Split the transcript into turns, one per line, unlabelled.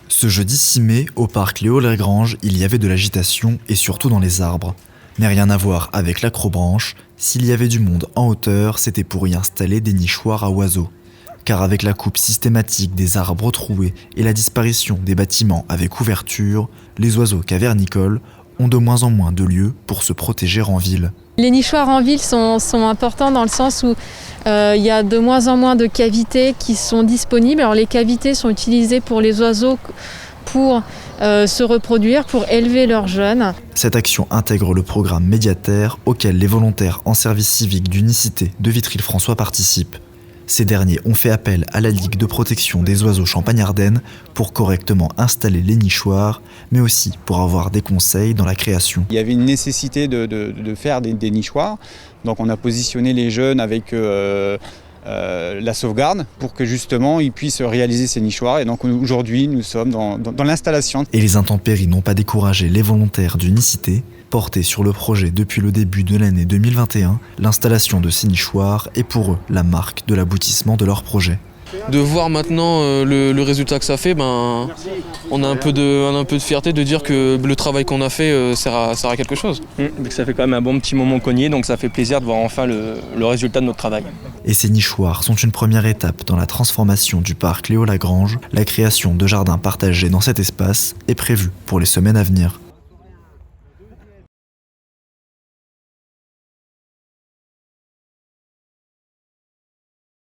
Ce jeudi 6 mai, au parc Léo-Lagrange, il y avait de l'agitation et surtout dans les arbres. Mais rien à voir avec l'acrobranche, s'il y avait du monde en hauteur, c'était pour y installer des nichoirs à oiseaux. Car avec la coupe systématique des arbres troués et la disparition des bâtiments avec ouverture, les oiseaux cavernicoles ont de moins en moins de lieux pour se protéger en ville.
Les nichoirs en ville sont importants dans le sens où il y a de moins en moins de cavités qui sont disponibles. Alors les cavités sont utilisées pour les oiseaux pour se reproduire, pour élever leurs jeunes.
Cette action intègre le programme Médiataire auquel les volontaires en service civique d'Unicité de Vitry-le-François participent. Ces derniers ont fait appel à la Ligue de protection des oiseaux Champagne-Ardenne pour correctement installer les nichoirs, mais aussi pour avoir des conseils dans la création.
Il y avait une nécessité de faire des nichoirs, donc on a positionné les jeunes avec la sauvegarde pour que justement ils puissent réaliser ces nichoirs. Et donc aujourd'hui nous sommes dans l'installation.
Et les intempéries n'ont pas découragé les volontaires d'Unicité. Portés sur le projet depuis le début de l'année 2021, l'installation de ces nichoirs est pour eux la marque de l'aboutissement de leur projet.
De voir maintenant le résultat que ça fait, on a un peu de fierté de dire que le travail qu'on a fait sert à quelque chose.
Ça fait quand même un bon petit moment qu'on y est, donc ça fait plaisir de voir enfin le résultat de notre travail.
Et ces nichoirs sont une première étape dans la transformation du parc Léo-Lagrange. La création de jardins partagés dans cet espace est prévue pour les semaines à venir.